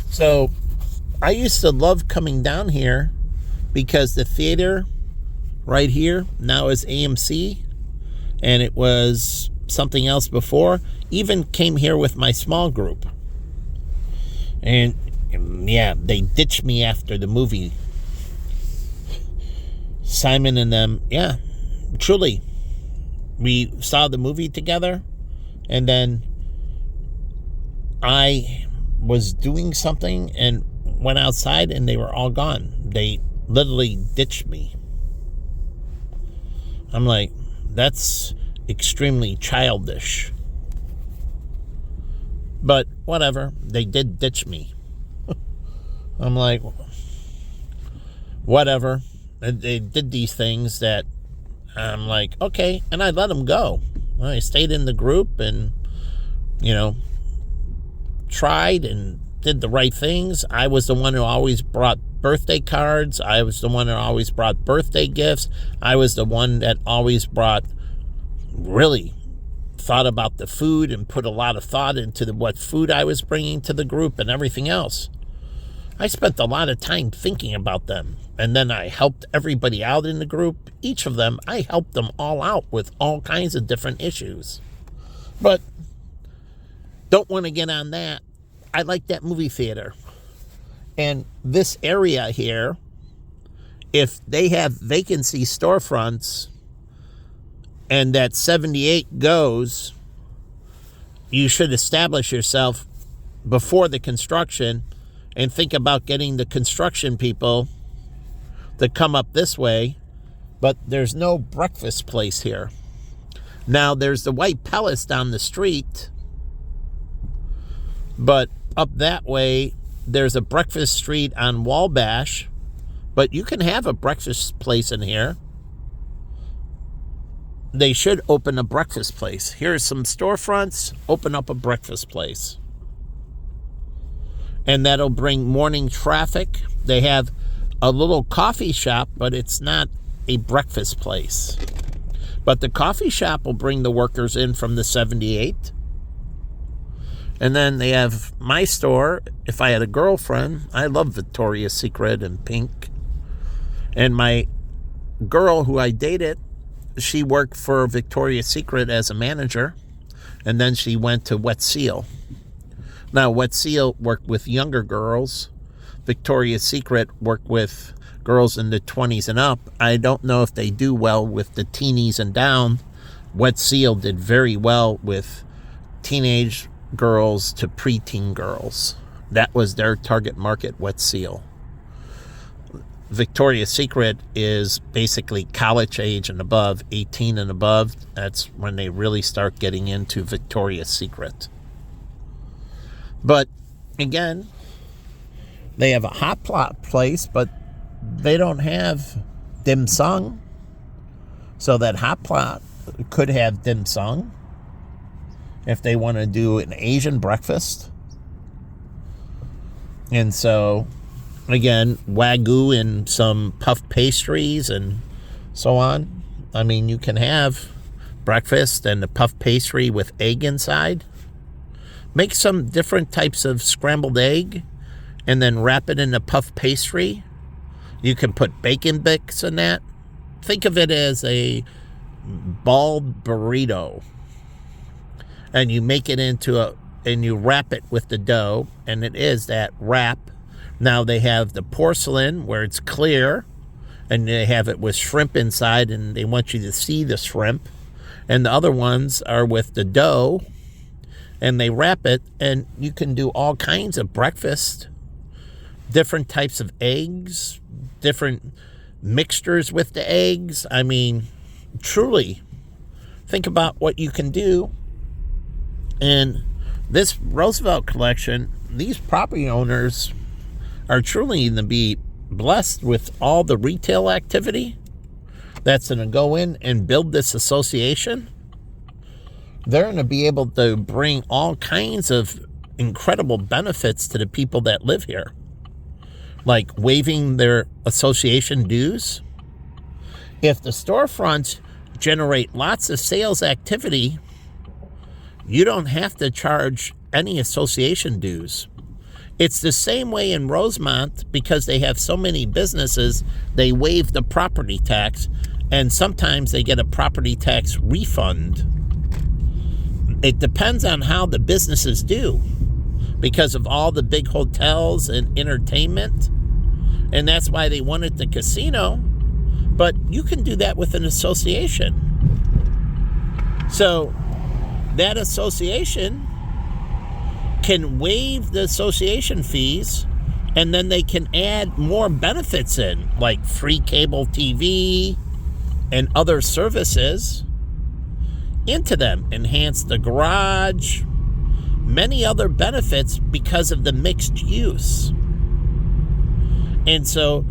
So I used to love coming down here because the theater right here now is AMC, and it was something else before. Even came here with my small group. And yeah, they ditched me after the movie. Simon and them, yeah, truly. We saw the movie together, and then I was doing something and went outside and they were all gone. They literally ditched me. I'm like, that's extremely childish. But whatever, they did ditch me. I'm like, whatever. And they did these things that I'm like, okay, and I let them go. I stayed in the group and, tried and did the right things. I was the one who always brought birthday cards. I was the one who always brought birthday gifts. I was the one that always really thought about the food and put a lot of thought into what food I was bringing to the group and everything else. I spent a lot of time thinking about them. And then I helped everybody out in the group. Each of them, I helped them all out with all kinds of different issues. But don't want to get on that. I like that movie theater. And this area here, if they have vacancy storefronts and that 78 goes, you should establish yourself before the construction and think about getting the construction people to come up this way. But there's no breakfast place here. Now, there's the White Palace down the street, but up that way, there's a breakfast street on Wabash, but you can have a breakfast place in here. They should open a breakfast place. Here's some storefronts, open up a breakfast place. And that'll bring morning traffic. They have a little coffee shop, but it's not a breakfast place. But the coffee shop will bring the workers in from the 78. And then they have my store. If I had a girlfriend, I love Victoria's Secret and pink. And my girl who I dated, she worked for Victoria's Secret as a manager. And then she went to Wet Seal. Now, Wet Seal worked with younger girls. Victoria's Secret worked with girls in the 20s and up. I don't know if they do well with the teenies and down. Wet Seal did very well with teenage girls to preteen girls. That was their target market, Wet Seal. Victoria's Secret is basically college age and above, 18 and above. That's when they really start getting into Victoria's Secret. But again, they have a hot pot place, but they don't have dim sum. So that hot pot could have dim sum if they want to do an Asian breakfast. And so, again, Wagyu and some puff pastries and so on. I mean, you can have breakfast and the puff pastry with egg inside. Make some different types of scrambled egg and then wrap it in a puff pastry. You can put bacon bits in that. Think of it as a bald burrito. And you make it and you wrap it with the dough, and it is that wrap. Now they have the porcelain where it's clear, and they have it with shrimp inside, and they want you to see the shrimp. And the other ones are with the dough, and they wrap it, and you can do all kinds of breakfast, different types of eggs, different mixtures with the eggs. I mean, truly, think about what you can do. And this Roosevelt collection, these property owners are truly going to be blessed with all the retail activity that's going to go in and build this association. They're going to be able to bring all kinds of incredible benefits to the people that live here, like waiving their association dues. If the storefronts generate lots of sales activity, you don't have to charge any association dues. It's the same way in Rosemont, because they have so many businesses, they waive the property tax, and sometimes they get a property tax refund. It depends on how the businesses do, because of all the big hotels and entertainment, and that's why they wanted the casino. But you can do that with an association. So that association can waive the association fees, and then they can add more benefits in, like free cable TV and other services into them, enhance the garage, many other benefits because of the mixed use. And so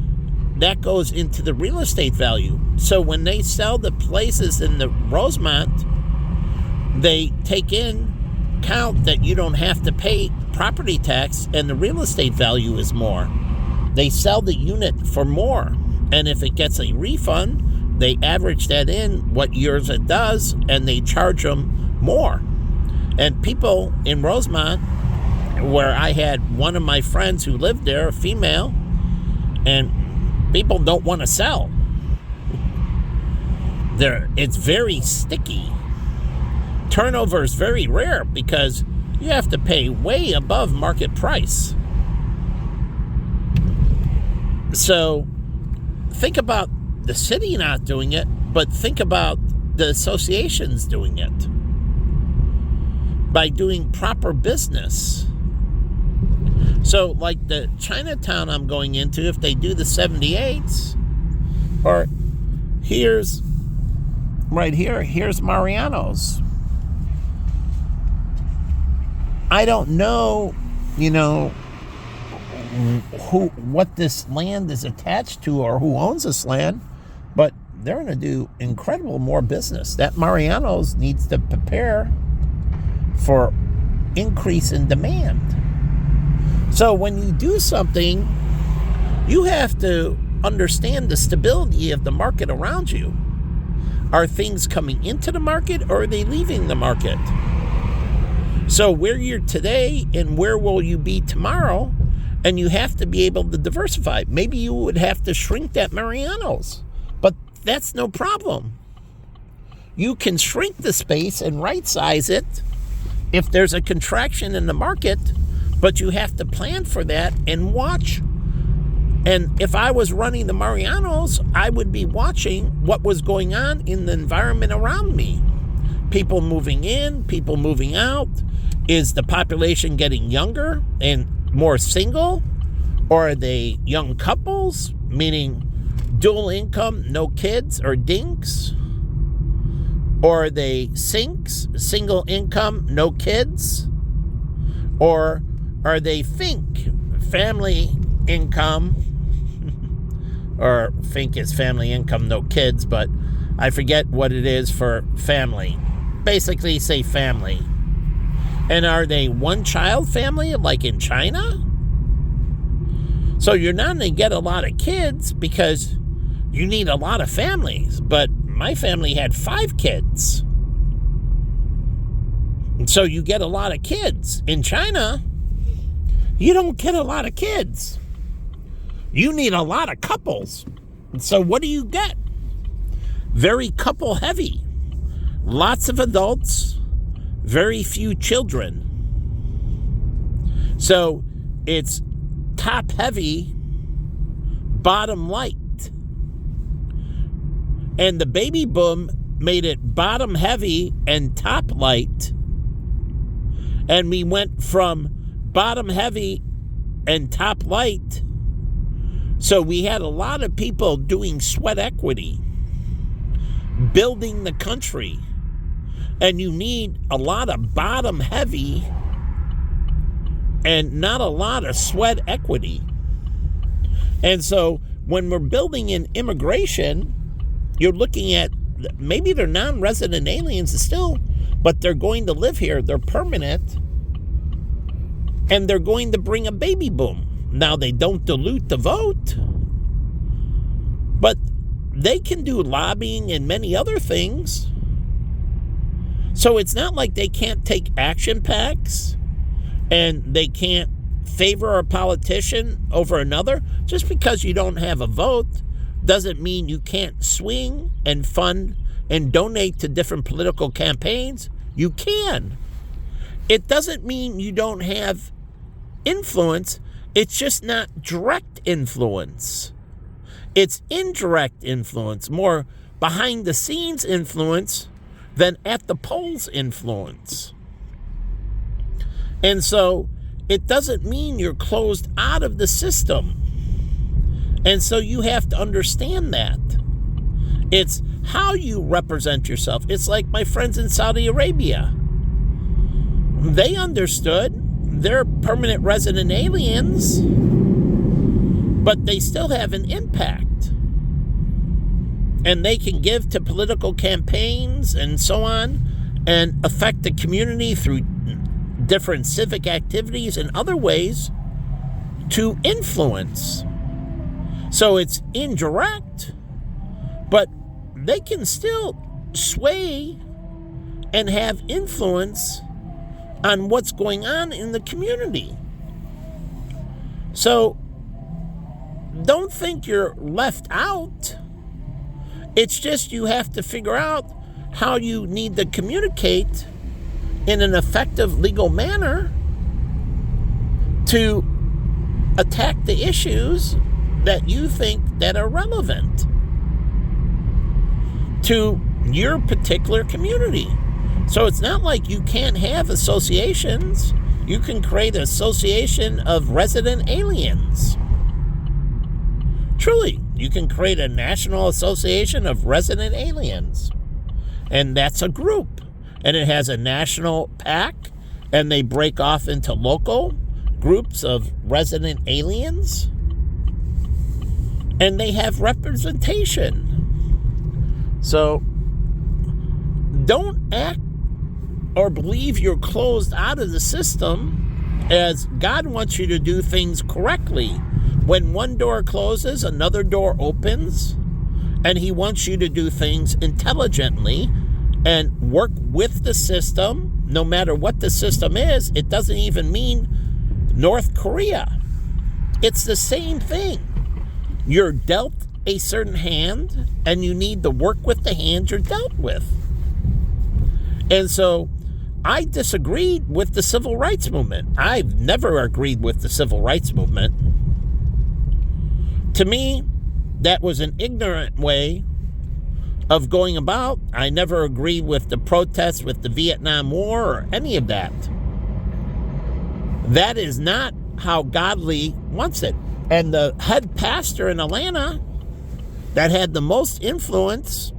that goes into the real estate value. So when they sell the places in the Rosemont, they take in count that you don't have to pay property tax, and the real estate value is more. They sell the unit for more, and if it gets a refund, they average that in what years it does, and they charge them more. And people in Rosemont, where I had one of my friends who lived there, a female, and people don't want to sell. It's very sticky. Turnover is very rare because you have to pay way above market price. So think about the city not doing it, but think about the associations doing it by doing proper business. So like the Chinatown I'm going into, if they do the 78s, or here's Mariano's. I don't know, what this land is attached to or who owns this land, but they're going to do incredible more business. That Mariano's needs to prepare for increase in demand. So when you do something, you have to understand the stability of the market around you. Are things coming into the market, or are they leaving the market? So where you're today and where will you be tomorrow, and you have to be able to diversify. Maybe you would have to shrink that Mariano's, but that's no problem. You can shrink the space and right-size it if there's a contraction in the market, but you have to plan for that and watch. And if I was running the Mariano's, I would be watching what was going on in the environment around me. People moving in, people moving out. Is the population getting younger and more single? Or are they young couples, meaning dual income, no kids, or dinks? Or are they sinks, single income, no kids? Or are they family income, or Fink is family income, no kids, but I forget what it is for family. Basically say family. And are they one-child family like in China? So you're not going to get a lot of kids because you need a lot of families. But my family had 5 kids. And so you get a lot of kids. In China, you don't get a lot of kids. You need a lot of couples. And so what do you get? Very couple heavy. Lots of adults, very few children. So it's top heavy, bottom light. And the baby boom made it bottom heavy and top light. And we went from bottom heavy and top light. So we had a lot of people doing sweat equity, building the country. And you need a lot of bottom heavy and not a lot of sweat equity. And so when we're building in immigration, you're looking at maybe they're non-resident aliens still, but they're going to live here. They're permanent. And they're going to bring a baby boom. Now, they don't dilute the vote, but they can do lobbying and many other things. So it's not like they can't take action packs and they can't favor a politician over another. Just because you don't have a vote doesn't mean you can't swing and fund and donate to different political campaigns. You can. It doesn't mean you don't have influence. It's just not direct influence. It's indirect influence, more behind the scenes influence than at the polls influence. And so it doesn't mean you're closed out of the system. And so you have to understand that. It's how you represent yourself. It's like my friends in Saudi Arabia. They understood they're permanent resident aliens, but they still have an impact. And they can give to political campaigns and so on and affect the community through different civic activities and other ways to influence. So it's indirect, but they can still sway and have influence on what's going on in the community. So don't think you're left out. It's just you have to figure out how you need to communicate in an effective legal manner to attack the issues that you think that are relevant to your particular community. So it's not like you can't have associations. You can create an association of resident aliens. Truly, you can create a national association of resident aliens. And that's a group. And it has a national PAC, and they break off into local groups of resident aliens. And they have representation. So don't act or believe you're closed out of the system, as God wants you to do things correctly. When one door closes, another door opens, and he wants you to do things intelligently and work with the system, no matter what the system is. It doesn't even mean North Korea. It's the same thing. You're dealt a certain hand, and you need to work with the hand you're dealt with. And so I disagreed with the civil rights movement. I've never agreed with the civil rights movement. To me, that was an ignorant way of going about. I never agreed with the protests with the Vietnam War or any of that. That is not how godly wants it. And the head pastor in Atlanta that had the most influence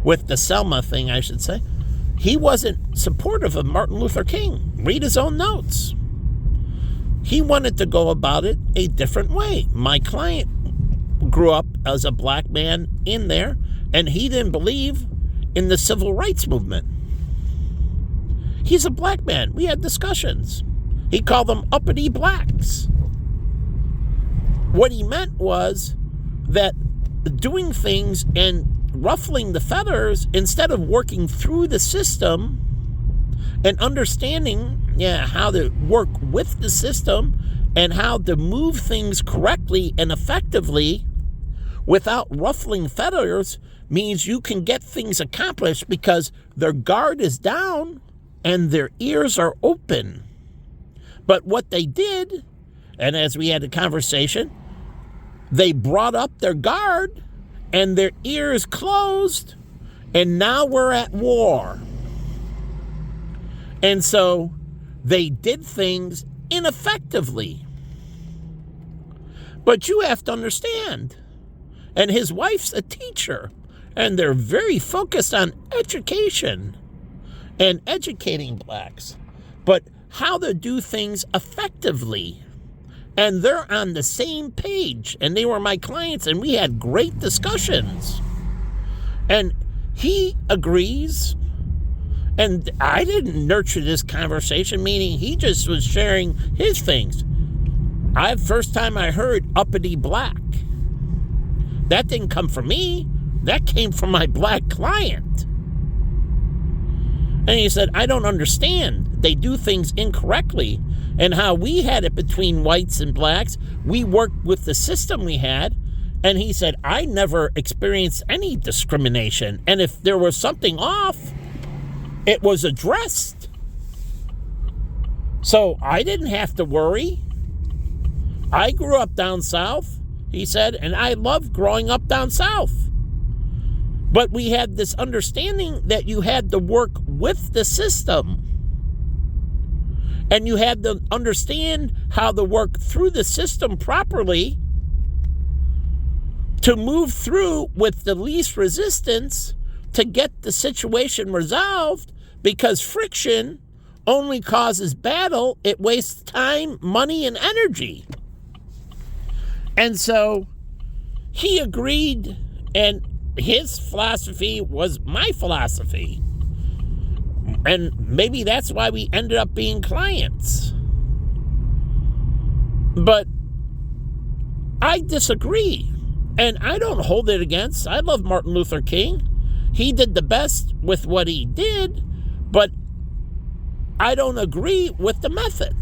with the Selma thing, I should say, he wasn't supportive of Martin Luther King. Read his own notes. He wanted to go about it a different way. My client grew up as a black man in there, and he didn't believe in the civil rights movement. He's a black man. We had discussions. He called them uppity blacks. What he meant was that doing things and ruffling the feathers instead of working through the system and understanding how to work with the system and how to move things correctly and effectively without ruffling feathers means you can get things accomplished because their guard is down and their ears are open. But what they did, and as we had a conversation, they brought up their guard and their ears closed, and now we're at war. And so they did things ineffectively. But you have to understand, and his wife's a teacher, and they're very focused on education and educating blacks, but how to do things effectively. And they're on the same page, and they were my clients, and we had great discussions. And he agrees, and I didn't nurture this conversation, meaning he just was sharing his things. First time I heard uppity black. That didn't come from me. That came from my black client. And he said, I don't understand. They do things incorrectly. and how we had it between whites and blacks. We worked with the system we had. And he said, I never experienced any discrimination. And if there was something off, it was addressed. So I didn't have to worry. I grew up down south, he said, and I loved growing up down south. But we had this understanding that you had to work with the system. And you had to understand how to work through the system properly to move through with the least resistance to get the situation resolved, because friction only causes battle. It wastes time, money, and energy. And so he agreed, and his philosophy was my philosophy. And maybe that's why we ended up being clients. But I disagree. And I don't hold it against. I love Martin Luther King. He did the best with what he did, but I don't agree with the method.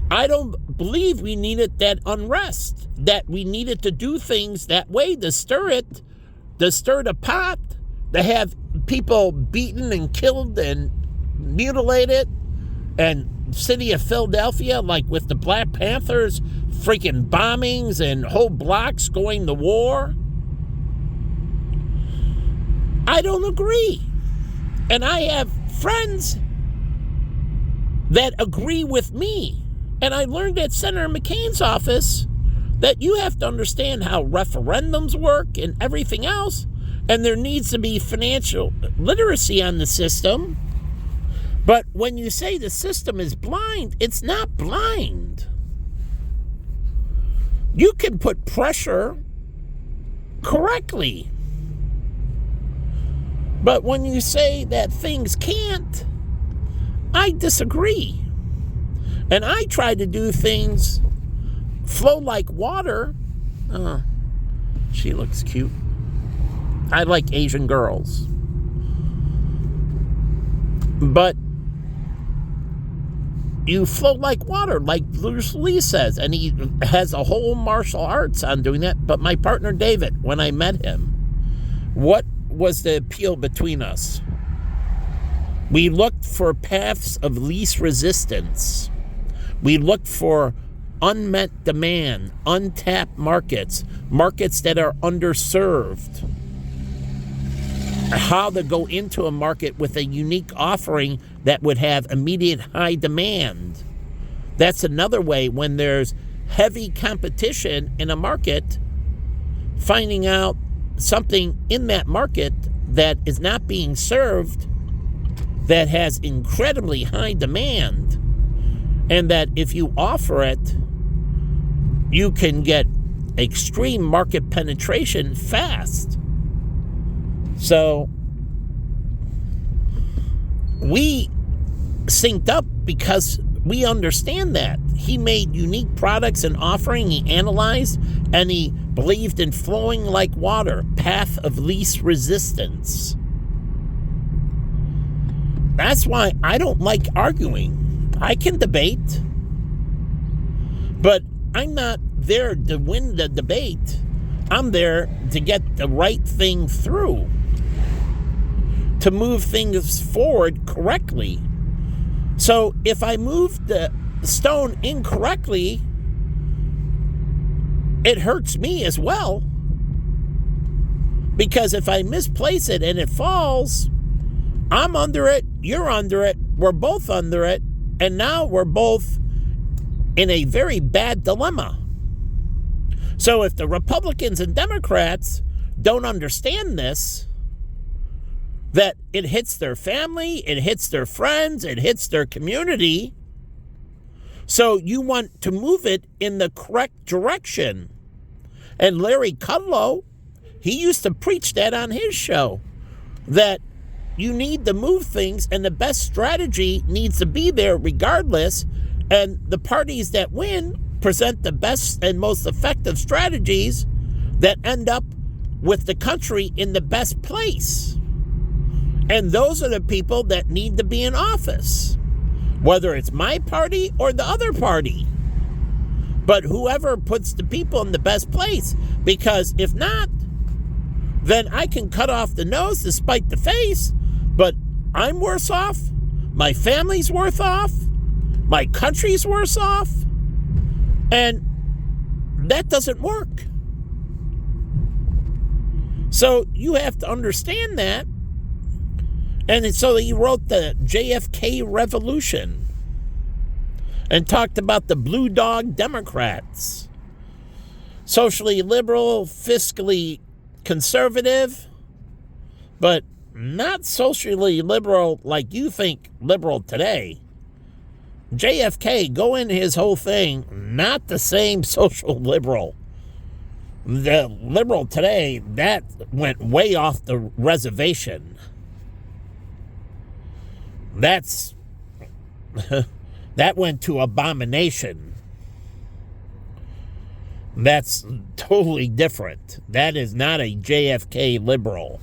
I don't believe we needed that unrest, that we needed to do things that way to stir it, to stir the pot, to have people beaten and killed and mutilated, and city of Philadelphia, like with the Black Panthers, freaking bombings and whole blocks going to war. I don't agree. And I have friends that agree with me. And I learned at Senator McCain's office that you have to understand how referendums work and everything else. And there needs to be financial literacy on the system. But when you say the system is blind, it's not blind. You can put pressure correctly. But when you say that things can't, I disagree. And I try to do things flow like water. She looks cute. I like Asian girls. But you flow like water, like Bruce Lee says. And he has a whole martial arts on doing that. But my partner David, when I met him, what was the appeal between us? We looked for paths of least resistance. We looked for unmet demand, untapped markets, markets that are underserved. How to go into a market with a unique offering that would have immediate high demand. That's another way when there's heavy competition in a market, finding out something in that market that is not being served, that has incredibly high demand, and that if you offer it, you can get extreme market penetration fast. So we synced up because we understand that. He made unique products and offering, he analyzed, and he believed in flowing like water, path of least resistance. That's why I don't like arguing. I can debate, but I'm not there to win the debate. I'm there to get the right thing through, to move things forward correctly. So if I move the stone incorrectly, it hurts me as well. Because if I misplace it and it falls, I'm under it, you're under it, we're both under it, and now we're both in a very bad dilemma. So if the Republicans and Democrats don't understand this, that it hits their family, it hits their friends, it hits their community, so you want to move it in the correct direction. And Larry Kudlow, he used to preach that on his show, that you need to move things and the best strategy needs to be there regardless, and the parties that win present the best and most effective strategies that end up with the country in the best place. And those are the people that need to be in office. whether it's my party or the other party. But whoever puts the people in the best place, because if not, then I can cut off the nose to spite the face, but I'm worse off, my family's worse off, my country's worse off, and that doesn't work. So you have to understand that. And so he wrote the JFK Revolution and talked about the Blue Dog Democrats. Socially liberal, fiscally conservative, but not socially liberal like you think liberal today. JFK, go into his whole thing, not the same social liberal. The liberal today, that went way off the reservation. That went to abomination. That's totally different. That is not a JFK liberal.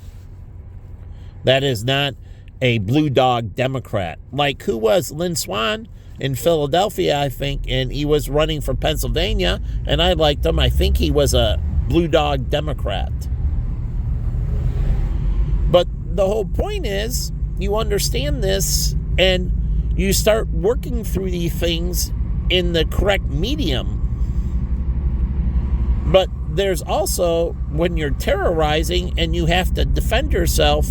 That is not a Blue Dog Democrat. Like, who was Lynn Swan in Philadelphia, I think, and he was running for Pennsylvania, and I liked him. I think he was a Blue Dog Democrat. But the whole point is, you understand this, and you start working through these things in the correct medium. But there's also when you're terrorizing and you have to defend yourself,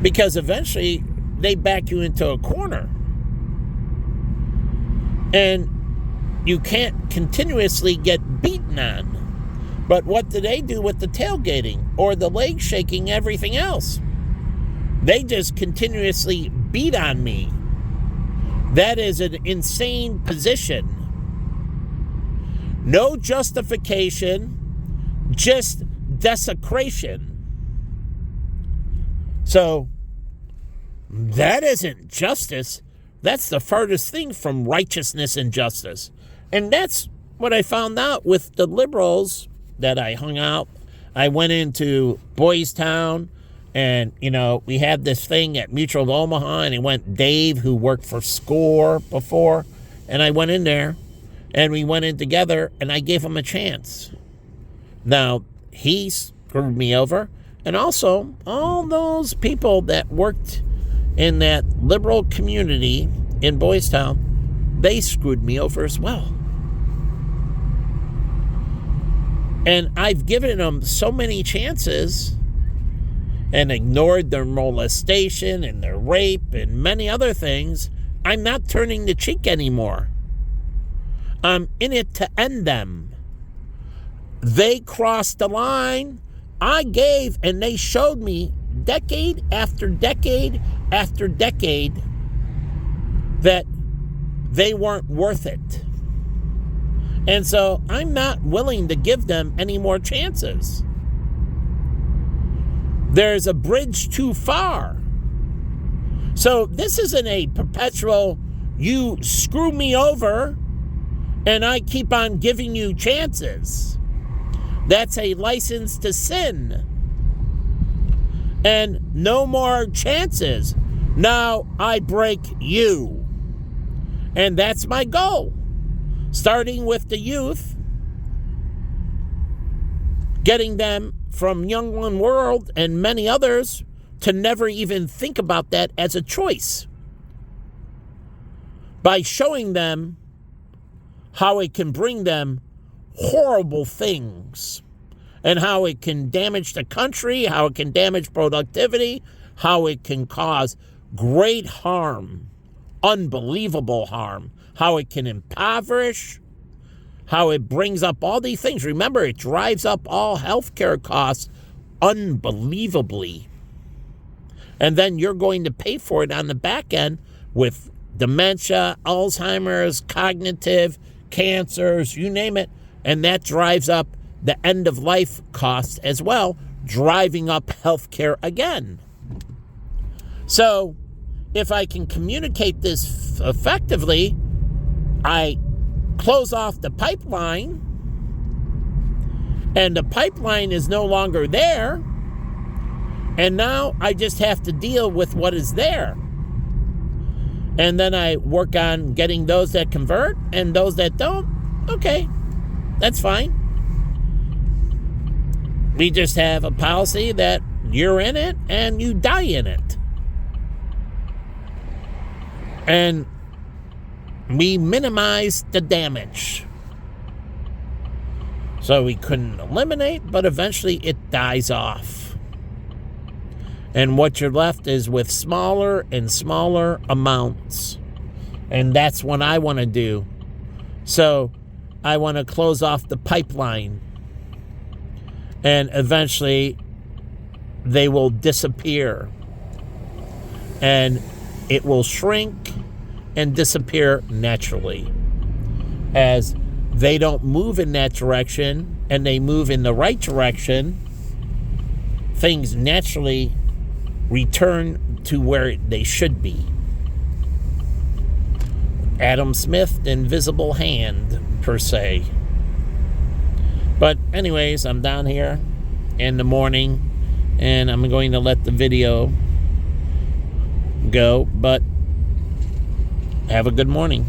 because eventually they back you into a corner. And you can't continuously get beaten on. But what do they do with the tailgating or the leg shaking, everything else? They just continuously beat on me. That is an insane position. No justification, just desecration. So that isn't justice. That's the farthest thing from righteousness and justice. And that's what I found out with the liberals that I hung out. I went into Boys Town, and, we had this thing at Mutual of Omaha, and it went Dave, who worked for SCORE before, and I went in there, and we went in together, and I gave him a chance. Now, he screwed me over, and also all those people that worked in that liberal community in Boys Town, they screwed me over as well. And I've given them so many chances and ignored their molestation and their rape and many other things. I'm not turning the cheek anymore. I'm in it to end them. They crossed the line. I gave, and they showed me decade after decade after decade that they weren't worth it. And so I'm not willing to give them any more chances. There's a bridge too far. So this isn't a perpetual, you screw me over and I keep on giving you chances. That's a license to sin. And no more chances. Now I break you. And that's my goal. Starting with the youth, getting them from Young One World and many others to never even think about that as a choice. By showing them how it can bring them horrible things and how it can damage the country, how it can damage productivity, how it can cause great harm, unbelievable harm, how it can impoverish, how it brings up all these things. Remember, it drives up all healthcare costs unbelievably. And then you're going to pay for it on the back end with dementia, Alzheimer's, cognitive, cancers, you name it. And that drives up the end-of-life costs as well, driving up healthcare again. So if I can communicate this effectively, I close off the pipeline, and the pipeline is no longer there, and now I just have to deal with what is there. And then I work on getting those that convert, and those that don't, okay, that's fine. We just have a policy that you're in it and you die in it. And we minimize the damage. So we couldn't eliminate, but eventually it dies off. And what you're left is with smaller and smaller amounts. And that's what I want to do. So I want to close off the pipeline. And eventually they will disappear. And it will shrink and disappear naturally. As they don't move in that direction and they move in the right direction, things naturally return to where they should be. Adam Smith, invisible hand, per se. But anyways, I'm down here in the morning, and I'm going to let the video go, but have a good morning.